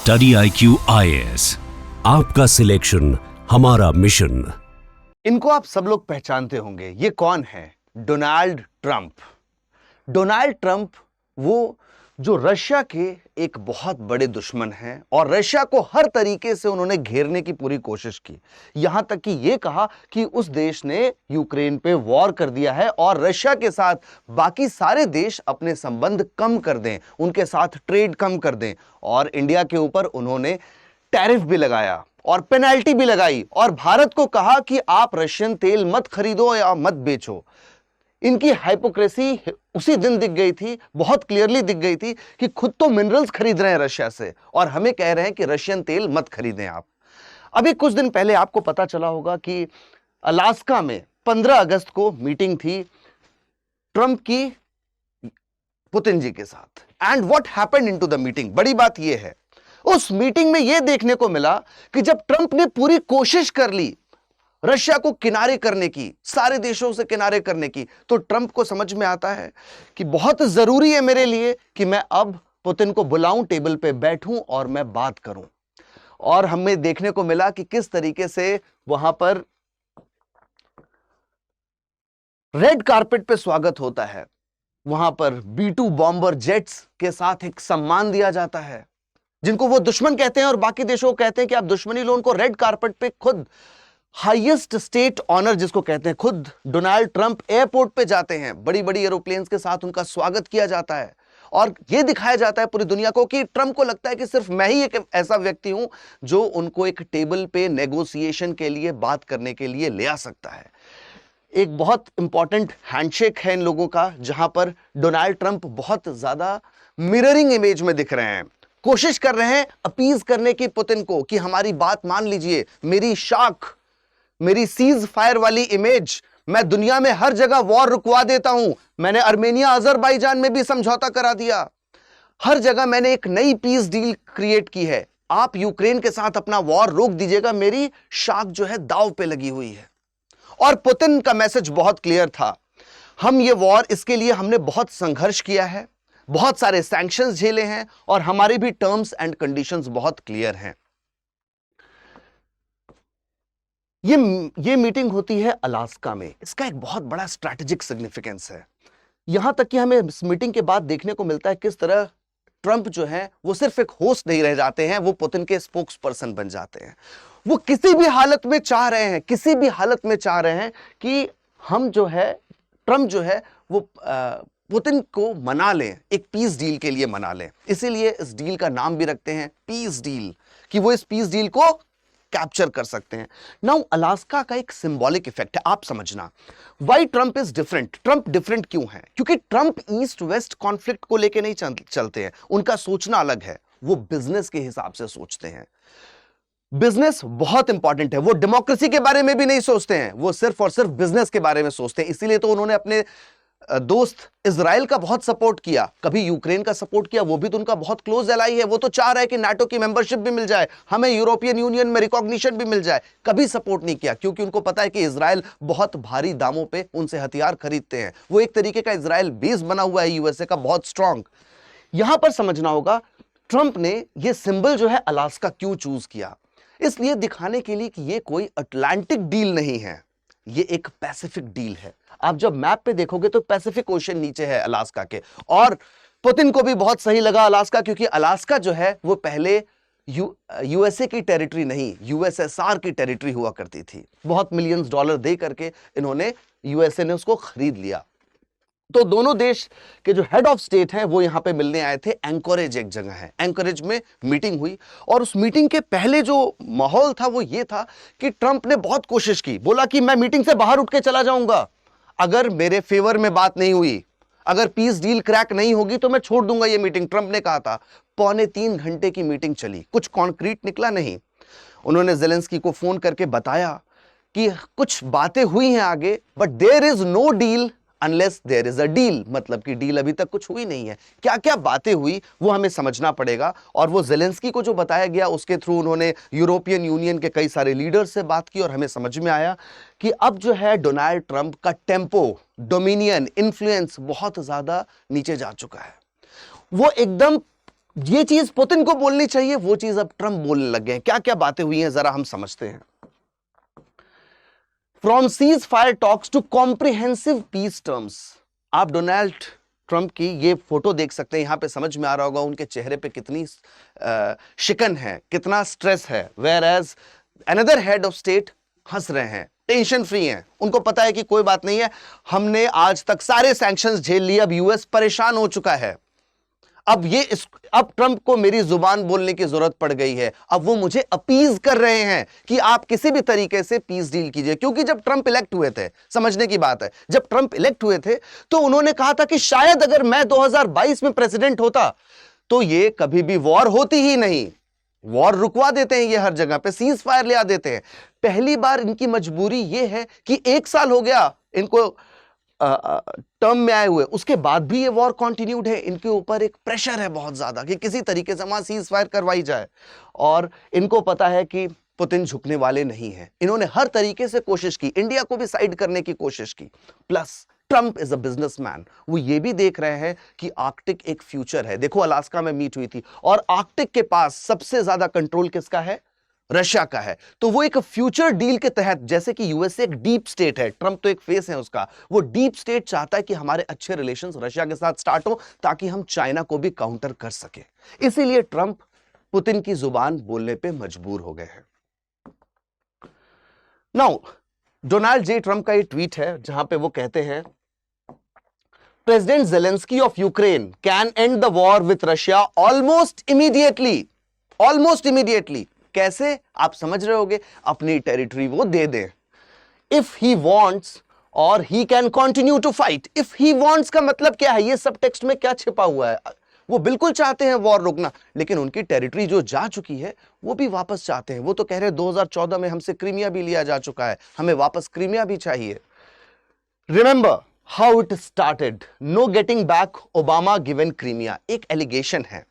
Study IQ IAS, आपका selection हमारा mission. इनको आप सब लोग पहचानते होंगे। ये कौन है? Donald Trump. डोनाल्ड ट्रंप वो जो रशिया के एक बहुत बड़े दुश्मन हैं और रशिया को हर तरीके से उन्होंने घेरने की पूरी कोशिश की। यहां तक कि ये कहा कि उस देश ने यूक्रेन पे वॉर कर दिया है और रशिया के साथ बाकी सारे देश अपने संबंध कम कर दें, उनके साथ ट्रेड कम कर दें। और इंडिया के ऊपर उन्होंने टैरिफ भी लगाया और पेनल्टी भी लगाई और भारत को कहा कि आप रशियन तेल मत खरीदो या मत बेचो। इनकी हाइपोक्रेसी उसी दिन दिख गई थी, बहुत क्लियरली दिख गई थी कि खुद तो मिनरल्स खरीद रहे हैं रशिया से और हमें कह रहे हैं कि रशियन तेल मत खरीदें आप। अभी कुछ दिन पहले आपको पता चला होगा कि अलास्का में 15 अगस्त को मीटिंग थी ट्रंप की पुतिन जी के साथ। And what happened into the meeting? बड़ी बात यह है, उस मीटिंग में यह देखने को मिला कि जब ट्रंप ने पूरी कोशिश कर ली रशिया को किनारे करने की, सारे देशों से किनारे करने की, तो ट्रंप को समझ में आता है कि बहुत जरूरी है मेरे लिए कि मैं अब पुतिन को बुलाऊं, टेबल पे बैठूं और मैं बात करूं। और हमें देखने को मिला कि किस तरीके से वहां पर रेड कारपेट पे स्वागत होता है। वहां पर B-2 बॉम्बर जेट्स के साथ एक सम्मान दिया जाता है, जिनको वो दुश्मन कहते हैं और बाकी देशों को कहते हैं कि आप दुश्मनी लो। उनको रेड कारपेट पे खुद हाईएस्ट स्टेट ऑनर जिसको कहते हैं, खुद डोनाल्ड ट्रंप एयरपोर्ट पे जाते हैं, बड़ी बड़ी एरोप्लेन्स के साथ उनका स्वागत किया जाता है और यह दिखाया जाता है पूरी दुनिया को कि ट्रंप को लगता है कि सिर्फ मैं ही एक ऐसा व्यक्ति हूं जो उनको एक टेबल पे नेगोशिएशन के लिए, बात करने के लिए ले आ सकता है। एक बहुत इंपॉर्टेंट हैंडशेक है इन लोगों का, जहां पर डोनाल्ड ट्रंप बहुत ज्यादा मिररिंग इमेज में दिख रहे हैं, कोशिश कर रहे हैं अपीज करने की पुतिन को कि हमारी बात मान लीजिए, मेरी शाख, मेरी सीज फायर वाली इमेज, मैं दुनिया में हर जगह वॉर रुकवा देता हूं। मैंने अर्मेनिया, अजरबैजान में भी समझौता करा दिया, हर जगह मैंने एक नई पीस डील क्रिएट की है। आप यूक्रेन के साथ अपना वॉर रोक दीजिएगा, मेरी शाख जो है दांव पे लगी हुई है। और पुतिन का मैसेज बहुत क्लियर था, हम ये वॉर, इसके लिए हमने बहुत संघर्ष किया है, बहुत सारे सैंक्शंस झेले हैं और हमारे भी टर्म्स एंड कंडीशंस बहुत क्लियर हैं। ये मीटिंग होती है अलास्का में। इसका एक बहुत बड़ा स्ट्रैटेजिक सिग्निफिकेंस है। यहां तक कि हमें इस मीटिंग के बाद देखने को मिलता है किस तरह ट्रंप जो है वो सिर्फ एक होस्ट नहीं रह जाते हैं, वो पुतिन के स्पोक्स पर्सन बन जाते हैं। वो किसी भी हालत में चाह रहे हैं, किसी भी हालत में चाह रहे हैं कि हम जो है, ट्रंप जो है वो पुतिन को मना लें, एक पीस डील के लिए मना लें। इसीलिए इस डील का नाम भी रखते हैं पीस डील, कि वो इस पीस डील को कैप्चर कर सकते हैं। नाउ अलास्का का एक सिंबॉलिक इफेक्ट है, आप समझना why Trump is different. Trump different क्यों है? क्योंकि ट्रंप ईस्ट वेस्ट कॉन्फ्लिक्ट को लेके नहीं चलते हैं, उनका सोचना अलग है। वो बिजनेस के हिसाब से सोचते हैं। बिजनेस बहुत इंपॉर्टेंट है। वो डेमोक्रेसी के बारे में भी नहीं सोचते हैं, वो सिर्फ और सिर्फ बिजनेस के बारे में सोचते हैं। इसीलिए तो उन्होंने अपने दोस्त इजराइल का बहुत सपोर्ट किया, कभी यूक्रेन का सपोर्ट किया, वो भी तो उनका बहुत क्लोज एलाई है। वो तो चाह रहा है कि नाटो की मेंबरशिप भी मिल जाए, हमें यूरोपियन यूनियन में रिकॉग्निशन भी मिल जाए। कभी सपोर्ट नहीं किया क्योंकि उनको पता है कि इजराइल बहुत भारी दामों पे उनसे हथियार खरीदते हैं। वो एक तरीके का इजराइल बेस बना हुआ है यूएसए का, बहुत स्ट्रांग। यहां पर समझना होगा ट्रंप ने ये सिंबल जो है अलास्का क्यों चूज किया। इसलिए दिखाने के लिए कि ये कोई अटलांटिक डील नहीं है, ये एक पैसिफिक डील है। आप जब मैप पे देखोगे तो पैसिफिक ओशन नीचे है अलास्का के। और पुतिन को भी बहुत सही लगा अलास्का, क्योंकि अलास्का जो है वो पहले यूएसए की टेरिटरी नहीं, यूएसएसआर की टेरिटरी हुआ करती थी। बहुत मिलियंस डॉलर दे करके इन्होंने, यूएसए ने उसको खरीद लिया। तो दोनों देश के जो हेड ऑफ स्टेट हैं वो यहां पे मिलने आए थे। एंकोरेज एक जगह है, एंकोरेज में मीटिंग हुई। और उस मीटिंग के पहले जो माहौल था वो ये था कि ट्रंप ने बहुत कोशिश की, बोला कि मैं मीटिंग से बाहर उठ के चला जाऊंगा अगर मेरे फेवर में बात नहीं हुई, अगर पीस डील क्रैक नहीं होगी तो मैं छोड़ दूंगा ये मीटिंग। ट्रंप ने कहा था। 2.25 घंटे की मीटिंग चली, कुछ कॉन्क्रीट निकला नहीं। उन्होंने जेलेंस्की को फोन करके बताया कि कुछ बातें हुई हैं आगे, but there is no deal unless there is a deal, मतलब कि डील अभी तक कुछ हुई नहीं है। क्या क्या बातें हुई वो हमें समझना पड़ेगा। और वो जेलेंस्की को जो बताया गया उसके थ्रू उन्होंने यूरोपियन यूनियन के कई सारे लीडर से बात की और हमें समझ में आया कि अब जो है डोनाल्ड ट्रंप का टेम्पो, डोमिनियन, इन्फ्लुएंस बहुत ज्यादा नीचे जा चुका है। वो एकदम ये चीज पुतिन को बोलनी चाहिए, वो चीज अब ट्रंप बोलने लग गए हैं। क्या क्या बातें हुई हैं जरा हम समझते हैं। From ceasefire talks to comprehensive peace terms. आप डोनाल्ड ट्रंप की ये फोटो देख सकते हैं, यहां पे समझ में आ रहा होगा उनके चेहरे पे कितनी शिकन है, कितना स्ट्रेस है। Whereas another head of state हंस रहे हैं, टेंशन फ्री हैं, उनको पता है कि कोई बात नहीं है, हमने आज तक सारे सैंक्शंस झेल लिए, अब यूएस परेशान हो चुका है, अब ट्रंप को मेरी जुबान बोलने की जरूरत पड़ गई है, अब वो मुझे अपीज कर रहे हैं कि आप किसी भी तरीके से पीस डील कीजिए। क्योंकि जब ट्रंप इलेक्ट हुए थे, समझने की बात है, जब ट्रंप इलेक्ट हुए थे तो उन्होंने कहा था कि शायद अगर मैं 2022 में प्रेसिडेंट होता तो ये कभी भी वॉर होती ही नहीं। वॉर रुकवा देते हैं ये हर जगह पे, सीज फायर ले आ देते हैं। पहली बार इनकी मजबूरी ये है कि 1 साल हो गया इनको टर्म में आए हुए, उसके बाद भी ये वॉर कंटिन्यूड है। इनके ऊपर एक प्रेशर है बहुत ज्यादा कि किसी तरीके से वहां सीज फायर करवाई जाए, और इनको पता है कि पुतिन झुकने वाले नहीं हैं। इन्होंने हर तरीके से कोशिश की, इंडिया को भी साइड करने की कोशिश की। Plus Trump is a businessman, वो ये भी देख रहे हैं कि आर्कटिक एक फ्यूचर है। देखो अलास्का में मीट हुई थी, और आर्कटिक के पास सबसे ज्यादा कंट्रोल किसका है? रशिया का है। तो वो एक फ्यूचर डील के तहत, जैसे कि यूएसए एक डीप स्टेट है, ट्रंप तो एक फेस है उसका, वो डीप स्टेट चाहता है कि हमारे अच्छे रिलेशंस रशिया के साथ स्टार्ट हो ताकि हम चाइना को भी काउंटर कर सके। इसीलिए ट्रंप पुतिन की जुबान बोलने पे मजबूर हो गए हैं। नाउ डोनाल्ड जे ट्रंप का ये ट्वीट है जहां पे वो कहते हैं, president Zelensky of Ukraine can and the war with Russia almost immediately. Almost immediately कैसे? आप समझ रहे होगे, अपनी टेरिटरी वो दे दे। इफ ही वॉन्ट्स, और he can continue to fight. If he wants का मतलब क्या है? ये सब टेक्स्ट में क्या छिपा हुआ है? वो बिल्कुल चाहते हैं वॉर रोकना, लेकिन उनकी टेरिटरी जो जा चुकी है वो भी वापस चाहते हैं। वो तो कह रहे हैं 2014 में हमसे क्रीमिया भी लिया जा चुका है, हमें वापस क्रीमिया भी चाहिए। Remember how it started, know getting back Obama given Crimea, एक एलिगेशन है।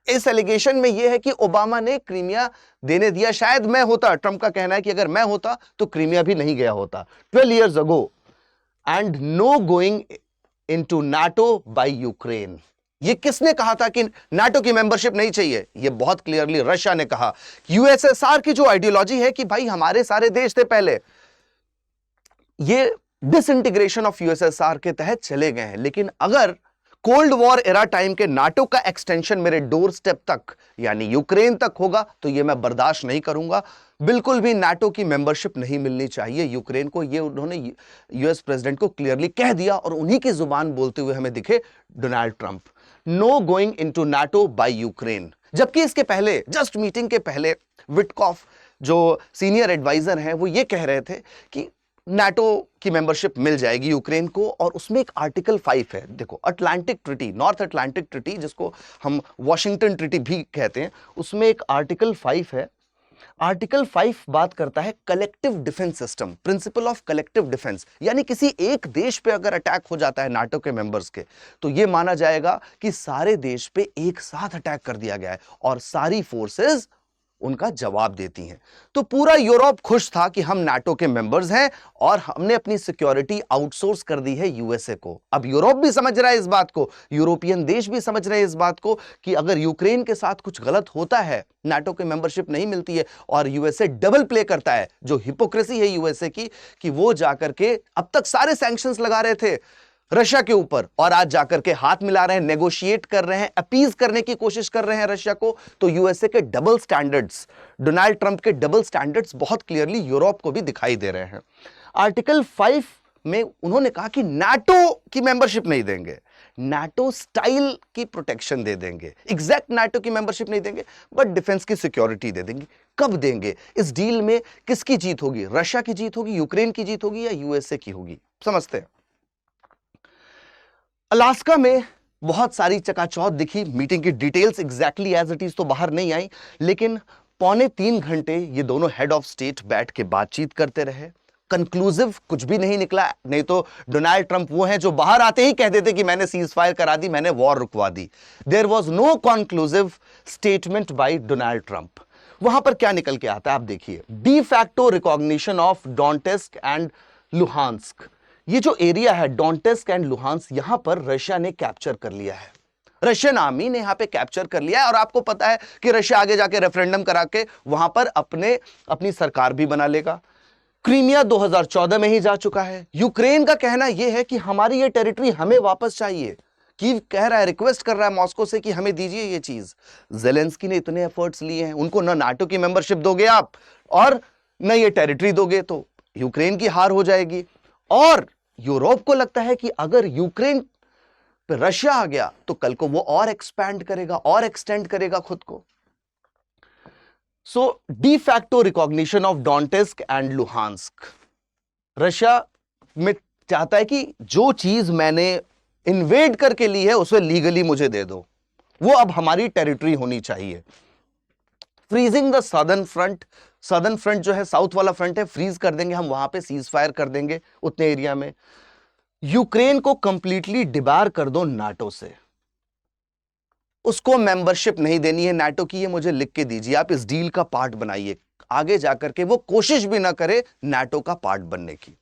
इस एलिगेशन में यह है कि ओबामा ने क्रीमिया देने दिया। शायद मैं होता, ट्रंप का कहना है कि अगर मैं होता तो क्रीमिया भी नहीं गया होता 12 years ago, and no going into NATO by Ukraine. ये किसने कहा था कि नाटो की मेंबरशिप नहीं चाहिए? ये बहुत क्लियरली रशिया ने कहा। यूएसएसआर की जो आइडियोलॉजी है कि भाई हमारे सारे देश थे पहले, ये डिसइंटीग्रेशन ऑफ यूएसएसआर के तहत चले गए हैं। लेकिन अगर कोल्ड वॉर एरा टाइम के नाटो का एक्सटेंशन मेरे डोर स्टेप तक यानी यूक्रेन तक होगा तो यह मैं बर्दाश्त नहीं करूंगा। बिल्कुल भी नाटो की मेंबरशिप नहीं मिलनी चाहिए यूक्रेन को। यह उन्होंने यूएस प्रेसिडेंट को क्लियरली कह दिया, और उन्हीं की जुबान बोलते हुए हमें दिखे Donald Trump, no going into NATO by Ukraine. जबकि इसके पहले, जस्ट मीटिंग के पहले, विटकॉफ जो सीनियर एडवाइजर हैं वो ये कह रहे थे कि नाटो की मेंबरशिप मिल जाएगी यूक्रेन को। और उसमें एक आर्टिकल 5 है, देखो Atlantic treaty, north Atlantic treaty, जिसको हम वॉशिंगटन ट्रिटी भी कहते हैं, उसमें एक आर्टिकल 5 है। आर्टिकल 5 बात करता है collective defence system, principle of collective defence, यानी किसी एक देश पे अगर अटैक हो जाता है नाटो के मेंबर्स के, तो यह माना जाएगा कि सारे देश पे एक साथ अटैक कर दिया गया है और सारी फोर्सेस उनका जवाब देती हैं। तो पूरा यूरोप खुश था कि हम नाटो के मेंबर्स हैं और हमने अपनी सिक्योरिटी आउटसोर्स कर दी है यूएसए को। अब यूरोप भी समझ रहा है इस बात को, यूरोपियन देश भी समझ रहे हैं इस बात को कि अगर यूक्रेन के साथ कुछ गलत होता है, नाटो की मेंबरशिप नहीं मिलती है, और यूएसए डबल प्ले करता है, जो हिपोक्रेसी है यूएसए की कि वो जाकर के अब तक सारे सैंक्शंस लगा रहे थे रशिया के ऊपर और आज जाकर के हाथ मिला रहे हैं, नेगोशिएट कर रहे हैं, अपीज करने की कोशिश कर रहे हैं रशिया को। तो यूएसए के डबल स्टैंडर्ड्स, डोनाल्ड ट्रंप के डबल स्टैंडर्ड्स बहुत क्लियरली यूरोप को भी दिखाई दे रहे हैं। आर्टिकल 5 में उन्होंने कहा कि नाटो की मेंबरशिप नहीं देंगे, नाटो स्टाइल की प्रोटेक्शन दे देंगे। एग्जैक्ट नाटो की मेंबरशिप नहीं देंगे, बट डिफेंस की सिक्योरिटी दे देंगे। कब देंगे? इस डील में किसकी जीत होगी? रशिया की जीत होगी, यूक्रेन की जीत होगी, या यूएसए की होगी? समझते हैं। अलास्का में बहुत सारी चकाचौंध दिखी, मीटिंग की details exactly as it is तो बाहर नहीं आई, लेकिन 2.25 घंटे ये दोनों हेड ऑफ स्टेट बैठ के बातचीत करते रहे। कंक्लूसिव कुछ भी नहीं निकला, नहीं तो डोनाल्ड ट्रंप वो हैं जो बाहर आते ही कह देते कि मैंने सीज फायर करा दी, मैंने वॉर रुकवा दी। There was no conclusive statement by Donald Trump. वहां पर क्या निकल के आता है आप देखिए, de facto recognition of Donetsk and Luhansk. ये जो एरिया है डोनेट्स्क एंड लुहांस्क, यहां पर रशिया ने कैप्चर कर लिया है। रशियन आर्मी ने यहां पे कैप्चर कर लिया है और आपको पता है कि रशिया आगे जाके रेफरेंडम करा के वहां पर अपनी सरकार भी बना लेगा। क्रीमिया 2014 में ही जा चुका है। यूक्रेन का कहना यह है कि हमारी ये टेरिटरी हमें वापस चाहिए। कीव कह रहा है, रिक्वेस्ट कर रहा है मॉस्को से कि हमें दीजिए ये चीज। जेलेंस्की ने इतने एफर्ट्स लिए हैं, उनको ना नाटो की मेंबरशिप दोगे आप और न ये टेरिटरी दोगे तो यूक्रेन की हार हो जाएगी। और यूरोप को लगता है कि अगर यूक्रेन पे रशिया आ गया तो कल को वो और एक्सपैंड करेगा और एक्सटेंड करेगा खुद को। So de facto recognition of Donetsk and Luhansk, Russia में चाहता है कि जो चीज मैंने इन्वेड करके ली है उसे लीगली मुझे दे दो, वो अब हमारी टेरिटरी होनी चाहिए। फ्रीजिंग द सदर्न फ्रंट जो है, साउथ वाला फ्रंट है, फ्रीज कर देंगे हम, वहां पे सीज फायर कर देंगे उतने एरिया में। यूक्रेन को कंप्लीटली डिबार कर दो नाटो से, उसको मेंबरशिप नहीं देनी है नाटो की, ये मुझे लिख के दीजिए, आप इस डील का पार्ट बनाइए, आगे जाकर के वो कोशिश भी ना करे नाटो का पार्ट बनने की।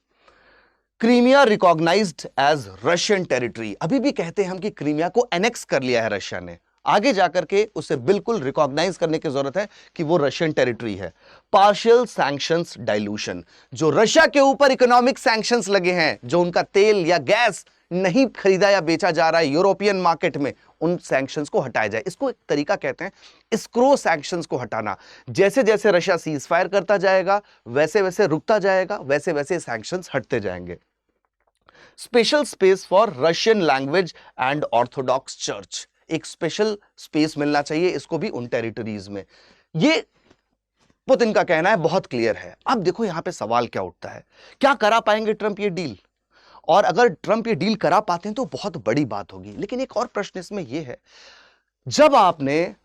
Crimea recognised as Russian territory, अभी भी कहते हैं हम कि क्रीमिया को एनेक्स कर लिया है रशिया ने, आगे जाकर के उसे बिल्कुल रिकॉग्नाइज करने की जरूरत है कि वो रशियन टेरिटरी है। पार्शियल सैंक्शंस डाइल्यूशन, जो रशिया के ऊपर इकोनॉमिक सैंक्शंस लगे हैं, जो उनका तेल या गैस नहीं खरीदा या बेचा जा रहा है यूरोपियन मार्केट में, उन सैंक्शंस को हटाया जाए। इसको एक तरीका कहते हैं स्क्रो सैंक्शंस को हटाना। जैसे जैसे रशिया सीज फायर करता जाएगा वैसे वैसे रुकता जाएगा, वैसे वैसे सैंक्शंस हटते जाएंगे। Special space for Russian language and Orthodox church, एक स्पेशल स्पेस मिलना चाहिए इसको भी उन टेरिटरीज में। ये पुतिन का कहना है, बहुत क्लियर है। अब देखो यहां पे सवाल क्या उठता है, क्या करा पाएंगे ट्रंप ये डील? और अगर ट्रंप ये डील करा पाते हैं तो बहुत बड़ी बात होगी। लेकिन एक और प्रश्न इसमें यह है, जब आपने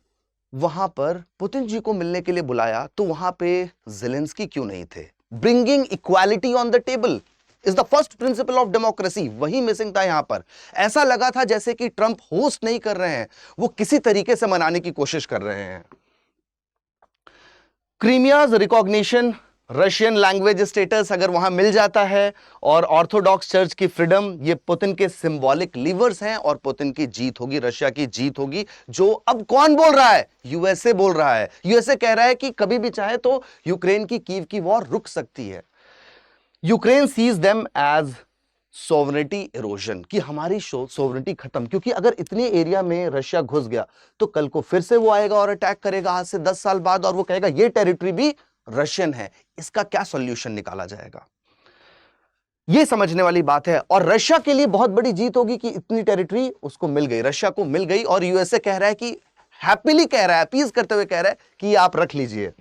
वहां पर पुतिन जी को मिलने के लिए बुलाया तो वहां पे जेलेंस्की क्यों नहीं थे? Bringing equality on the table is the first principle of democracy, वही मिसिंग था यहां पर। ऐसा लगा था जैसे कि ट्रंप होस्ट नहीं कर रहे हैं, वो किसी तरीके से मनाने की कोशिश कर रहे हैं। क्रीमियाज रिकॉग्निशन, रशियन लैंग्वेज स्टेटस अगर वहां मिल जाता है और ऑर्थोडॉक्स चर्च की फ्रीडम, ये पुतिन के सिंबॉलिक लीवर्स हैं और पुतिन की जीत होगी, रशिया की जीत होगी। जो अब कौन बोल रहा है? यूएसए बोल रहा है। यूएसए कह रहा है कि कभी भी चाहे तो यूक्रेन की कीव की वॉर रुक सकती है। Ukraine sees them as sovereignty erosion, कि हमारी सोवरेनिटी खत्म, क्योंकि अगर इतने एरिया में रशिया घुस गया तो कल को फिर से वो आएगा और अटैक करेगा आज से 10 साल बाद, और वो कहेगा ये टेरिटरी भी रशियन है। इसका क्या सॉल्यूशन निकाला जाएगा, ये समझने वाली बात है। और रशिया के लिए बहुत बड़ी जीत होगी कि इतनी टेरिटरी उसको मिल गई, रशिया को मिल गई, और यूएसए कह रहा है कि हैप्पीली कह रहा है, अपीज करते हुए कह रहा है कि आप रख लीजिए।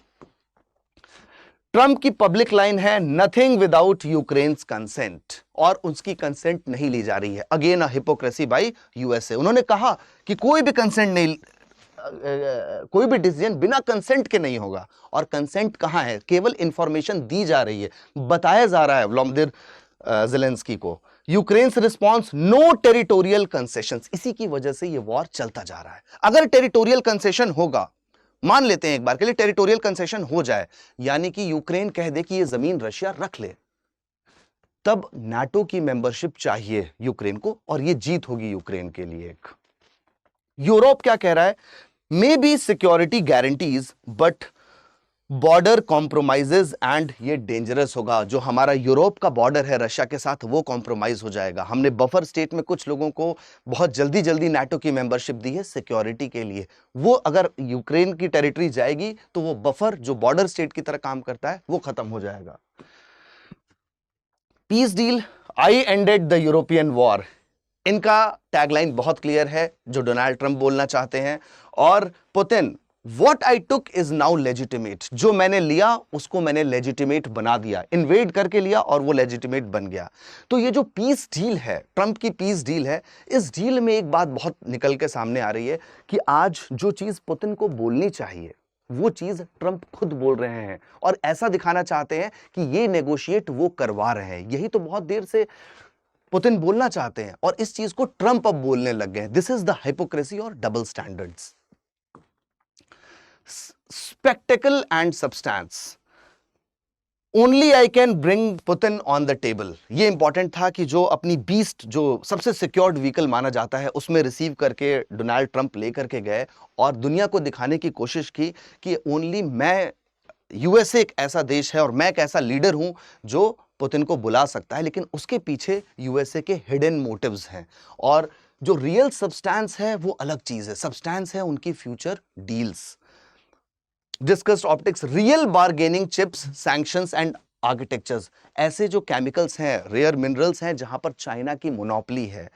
ट्रंप की पब्लिक लाइन है, नथिंग विदाउट यूक्रेन्स कंसेंट, और उसकी कंसेंट नहीं ली जा रही है। Again a hypocrisy by USA. उन्होंने कहा कि कोई भी कंसेंट नहीं, कोई भी डिसीजन बिना कंसेंट के नहीं होगा। और कंसेंट कहां है? केवल इंफॉर्मेशन दी जा रही है, बताया जा रहा है व्लादिमीर ज़ेलेंस्की को। Ukraine's response, no territorial concessions, इसी की वजह से यह वॉर चलता जा रहा है। अगर टेरिटोरियल कंसेशन होगा, मान लेते हैं एक बार के लिए टेरिटोरियल कंसेशन हो जाए, यानी कि यूक्रेन कह दे कि यह जमीन रशिया रख ले, तब नाटो की मेंबरशिप चाहिए यूक्रेन को, और यह जीत होगी यूक्रेन के लिए। एक यूरोप क्या कह रहा है? May be security guarantees but border compromises and ये डेंजरस होगा। जो हमारा यूरोप का बॉर्डर है रशिया के साथ, वो कॉम्प्रोमाइज हो जाएगा। हमने बफर स्टेट में कुछ लोगों को बहुत जल्दी जल्दी नाटो की मेंबरशिप दी है सिक्योरिटी के लिए, वो अगर यूक्रेन की टेरिटरी जाएगी तो वो बफर जो बॉर्डर स्टेट की तरह काम करता है वो खत्म हो जाएगा। Peace deal, I ended the European war, इनका टैगलाइन बहुत क्लियर है जो डोनाल्ड ट्रंप बोलना चाहते हैं। और Putin, What I took is now legitimate, जो मैंने लिया उसको मैंने लेजिटिमेट बना दिया, इन्वेड करके लिया और वो लेजिटिमेट बन गया। तो ये जो पीस डील है, ट्रंप की पीस डील है, इस डील में एक बात बहुत निकल के सामने आ रही है कि आज जो चीज पुतिन को बोलनी चाहिए वो चीज ट्रंप खुद बोल रहे हैं, और ऐसा दिखाना चाहते हैं कि ये नेगोशिएट वो करवा रहे हैं। यही तो बहुत देर से पुतिन बोलना चाहते हैं और इस चीज को ट्रंप अब बोलने लग गए। दिस इज द हिपोक्रेसी और double standards. Spectacle and substance, only I can bring Putin on the table. ये इंपॉर्टेंट था कि जो अपनी बीस्ट, जो सबसे सिक्योर्ड व्हीकल माना जाता है, उसमें रिसीव करके डोनाल्ड ट्रंप लेकर के गए और दुनिया को दिखाने की कोशिश की कि ओनली मैं, यूएसए एक ऐसा देश है और मैं एक ऐसा लीडर हूं जो पुतिन को बुला सकता है। लेकिन उसके पीछे यूएसए के हिडन मोटिव्स हैं और जो रियल सब्सटेंस है वो अलग चीज है। सब्सटेंस है उनकी future deals, discussed optics, real bargaining chips, sanctions and architectures. ऐसे जो केमिकल्स हैं, रेयर मिनरल्स हैं जहां पर चाइना की मोनोपोली है,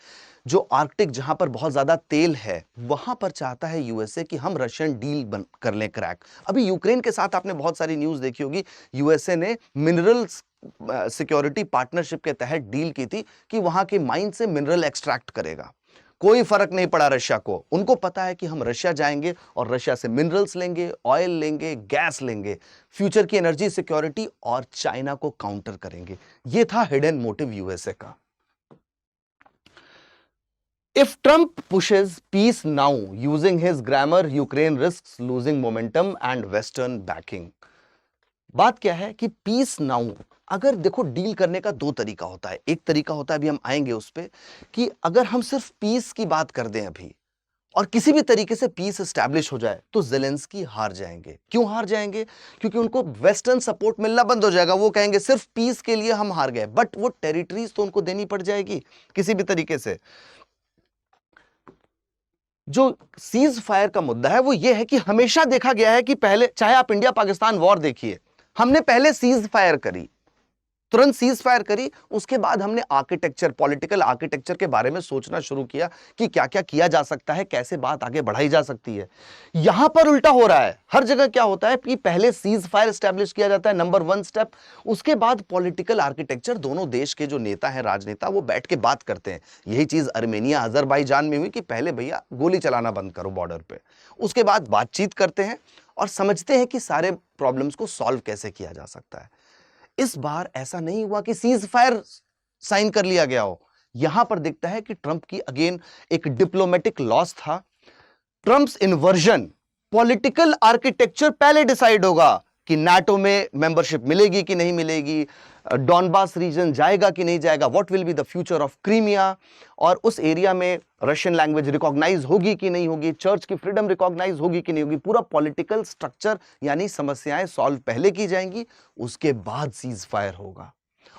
जो आर्कटिक जहां पर बहुत ज्यादा तेल है, वहां पर चाहता है यूएसए कि हम रशियन डील कर लें क्रैक। अभी यूक्रेन के साथ आपने बहुत सारी न्यूज देखी होगी, यूएसए ने मिनरल्स सिक्योरिटी पार्टनरशिप के तहत डील की थी कि वहां के माइन से मिनरल एक्सट्रैक्ट करेगा। कोई फर्क नहीं पड़ा रशिया को। उनको पता है कि हम रशिया जाएंगे और रशिया से मिनरल्स लेंगे, ऑयल लेंगे, गैस लेंगे, फ्यूचर की एनर्जी सिक्योरिटी और चाइना को काउंटर करेंगे। यह था हिडन मोटिव यूएसए का। If Trump pushes peace now using his grammar, Ukraine risks losing momentum and Western backing. बात क्या है कि पीस नाउ, अगर देखो डील करने का दो तरीका होता है। एक तरीका होता है, अभी हम आएंगे उस पे, कि अगर हम सिर्फ पीस की बात कर दें अभी और किसी भी तरीके से पीस एस्टैब्लिश हो जाए तो ज़ेलेंस्की हार जाएंगे। क्यों हार जाएंगे? क्योंकि उनको वेस्टर्न सपोर्ट मिलना बंद हो जाएगा। वो कहेंगे सिर्फ पीस के लिए हम हार गए, बट वो टेरिटरीज तो उनको देनी पड़ जाएगी किसी भी तरीके से। जो सीज फायर का मुद्दा है वो ये है कि हमेशा देखा गया है कि पहले, चाहे आप इंडिया पाकिस्तान वॉर देखिए, हमने पहले सीज फायर करी, तुरंत सीज फायर करी, उसके बाद हमने आर्किटेक्चर, पॉलिटिकल आर्किटेक्चर के बारे में सोचना शुरू किया कि क्या क्या किया जा सकता है, कैसे बात आगे बढ़ाई जा सकती है। यहां पर उल्टा हो रहा है। हर जगह क्या होता है कि पहले सीज फायर एस्टैब्लिश किया जाता है, नंबर 1 स्टेप, उसके बाद पॉलिटिकल आर्किटेक्चर, दोनों देश के जो नेता हैं, राजनेता, वो बैठ के बात करते हैं। यही चीज अर्मेनिया, अजरबैजान में हुई कि पहले भैया गोली चलाना बंद करो बॉर्डर पे, उसके बाद बातचीत करते हैं और समझते हैं कि सारे प्रॉब्लम्स को सॉल्व कैसे किया जा सकता है। इस बार ऐसा नहीं हुआ कि सीज फायर साइन कर लिया गया हो। यहां पर दिखता है कि ट्रंप की अगेन एक डिप्लोमेटिक लॉस था। ट्रंप्स इन्वर्जन, पॉलिटिकल आर्किटेक्चर पहले डिसाइड होगा कि नाटो में मेंबरशिप मिलेगी कि नहीं मिलेगी, डॉनबास रीजन जाएगा कि नहीं जाएगा, what will be the future of Crimea, और उस एरिया में रशियन लैंग्वेज रिकॉग्नाइज होगी कि नहीं होगी, चर्च की फ्रीडम रिकॉग्नाइज होगी कि नहीं होगी। पूरा पॉलिटिकल स्ट्रक्चर यानी समस्याएं सॉल्व पहले की जाएंगी, उसके बाद सीज फायर होगा।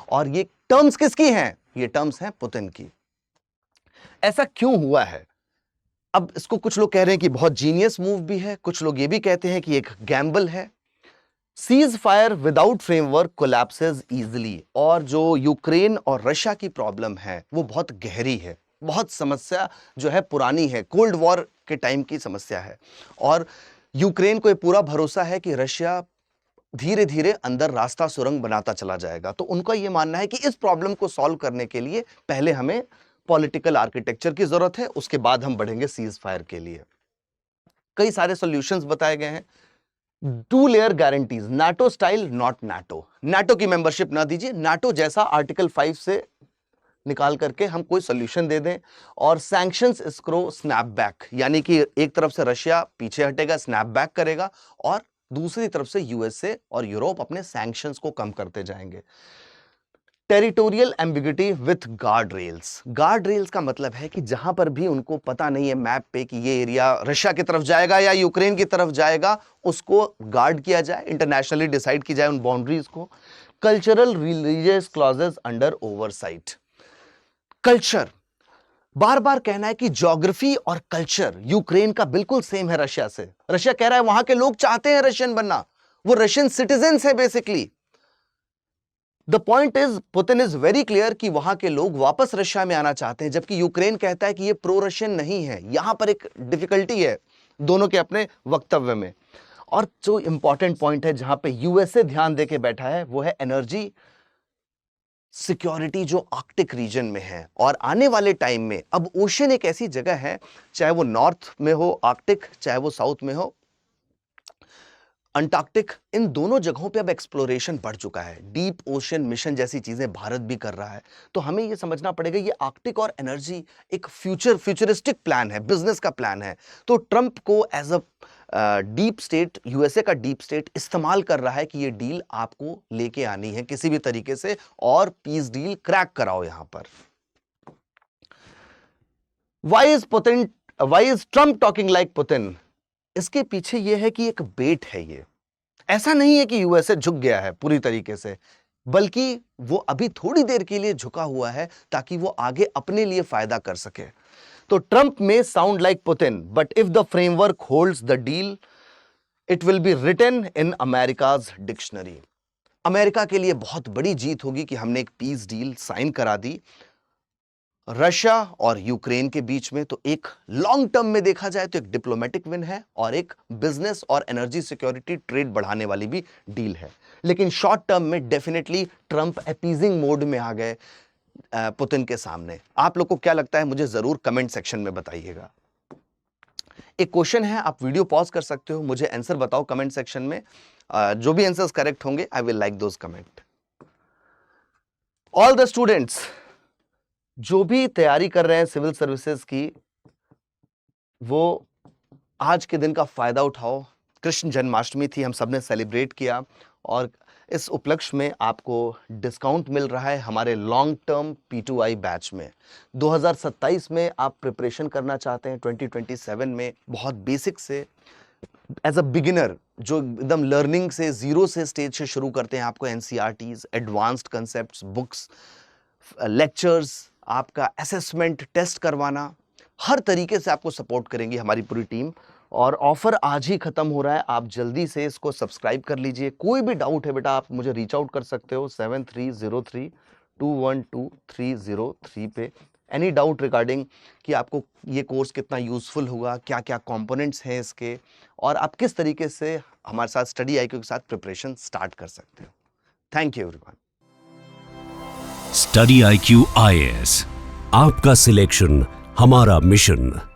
और ये टर्म्स किसकी हैं? ये टर्म्स हैं पुतिन की। ऐसा क्यों हुआ है? अब इसको कुछ लोग कह रहे हैं कि बहुत जीनियस मूव भी है, कुछ लोग ये भी कहते हैं कि एक गैम्बल है। Cease fire without framework collapses easily. और जो यूक्रेन और रशिया की प्रॉब्लम है वो बहुत गहरी है, बहुत समस्या जो है पुरानी है, कोल्ड वॉर के टाइम की समस्या है। और यूक्रेन को ये पूरा भरोसा है कि रशिया धीरे धीरे अंदर रास्ता सुरंग बनाता चला जाएगा। तो उनका ये मानना है कि इस प्रॉब्लम को सॉल्व करने के लिए पहले हमें पॉलिटिकल आर्किटेक्चर की जरूरत है, उसके बाद हम बढ़ेंगे सीज फायर के लिए। कई सारे सॉल्यूशंस बताए गए हैं। 2 layer guarantees, NATO style, not NATO. NATO की मेंबरशिप ना दीजिए, नाटो जैसा आर्टिकल 5 से निकाल करके हम कोई सॉल्यूशन दे दें। और सैंक्शंस स्क्रो स्नैपबैक, यानी कि एक तरफ से रशिया पीछे हटेगा, स्नैपबैक करेगा, और दूसरी तरफ से यूएसए और यूरोप अपने सैंक्शंस को कम करते जाएंगे। Territorial ambiguity with guard rails. Guard rails का मतलब है कि जहां पर भी उनको पता नहीं है मैप पे कि ये एरिया रशिया की तरफ जाएगा या यूक्रेन की तरफ जाएगा, उसको गार्ड किया जाए, इंटरनेशनली डिसाइड की जाए उन बाउंड्रीज को। Cultural religious clauses under oversight. Culture, बार बार कहना है कि ज्योग्राफी और कल्चर यूक्रेन का बिल्कुल सेम है रशिया से। रशिया कह रहा है वहां के लोग चाहते हैं रशियन बनना, वो रशियन सिटीजन्स है basically. The point is, Putin is very clear कि वहां के लोग वापस रशिया में आना चाहते हैं, जबकि यूक्रेन कहता है कि ये प्रो रशियन नहीं है। यहां पर एक डिफिकल्टी है दोनों के अपने वक्तव्य में। और जो इंपॉर्टेंट पॉइंट है जहां पे यूएसए ध्यान देके बैठा है वो है एनर्जी सिक्योरिटी, जो आर्कटिक रीजन में है। और आने वाले टाइम में अब ओशन एक ऐसी जगह है, चाहे वो नॉर्थ में हो आर्कटिक, चाहे वो साउथ में हो अंटार्कटिक, इन दोनों जगहों पे अब एक्सप्लोरेशन बढ़ चुका है। डीप ओशन मिशन जैसी चीजें भारत भी कर रहा है। तो हमें ये समझना पड़ेगा ये आर्कटिक और एनर्जी एक फ्यूचरिस्टिक प्लान है, बिजनेस का प्लान है। तो ट्रंप को as a deep state, USA का डीप स्टेट इस्तेमाल कर रहा है कि ये डील आपको लेके आनी है किसी भी तरीके से और पीस डील क्रैक कराओ यहां पर। Why is Trump talking like Putin? इसके पीछे ये है कि एक बेट है ये। ऐसा नहीं है कि यूएसए झुक गया है पूरी तरीके से, बल्कि वो अभी थोड़ी देर के लिए झुका हुआ है ताकि वो आगे अपने लिए फायदा कर सके। तो Trump may sound like Putin, but if the framework holds the deal it will be written in America's dictionary. America के लिए बहुत बड़ी जीत होगी कि हमने एक पीस डील साइन करा दी रशिया और यूक्रेन के बीच में। तो एक लॉन्ग टर्म में देखा जाए तो एक डिप्लोमेटिक विन है और एक बिजनेस और एनर्जी सिक्योरिटी ट्रेड बढ़ाने वाली भी डील है। लेकिन शॉर्ट टर्म में डेफिनेटली ट्रंप अपीजिंग मोड में आ गए पुतिन के सामने। आप लोग को क्या लगता है मुझे जरूर कमेंट सेक्शन में बताइएगा। एक क्वेश्चन है, आप वीडियो पॉज कर सकते हो, मुझे आंसर बताओ कमेंट सेक्शन में। जो भी आंसर्स करेक्ट होंगे I will like those comment. All the students जो भी तैयारी कर रहे हैं सिविल सर्विसेज की, वो आज के दिन का फायदा उठाओ। कृष्ण जन्माष्टमी थी, हम सबने सेलिब्रेट किया और इस उपलक्ष्य में आपको डिस्काउंट मिल रहा है हमारे लॉन्ग टर्म P2I बैच में। 2027 में आप प्रिपरेशन करना चाहते हैं 2027 में बहुत बेसिक से एज अ बिगिनर, जो एकदम लर्निंग से जीरो से स्टेज से शुरू करते हैं। आपको NCERTs, advanced concepts, books, lectures, आपका असेसमेंट टेस्ट करवाना, हर तरीके से आपको सपोर्ट करेंगी हमारी पूरी टीम। और ऑफर आज ही खत्म हो रहा है, आप जल्दी से इसको सब्सक्राइब कर लीजिए। कोई भी डाउट है बेटा आप मुझे रीच आउट कर सकते हो 7303212303 पे। एनी डाउट रिगार्डिंग कि आपको ये कोर्स कितना यूजफुल होगा, क्या क्या कंपोनेंट्स हैं इसके, और आप किस तरीके से हमारे साथ स्टडी IQ के साथ प्रिपरेशन स्टार्ट कर सकते हो। Thank you everyone. Study IQ IAS, आपका सिलेक्शन हमारा मिशन।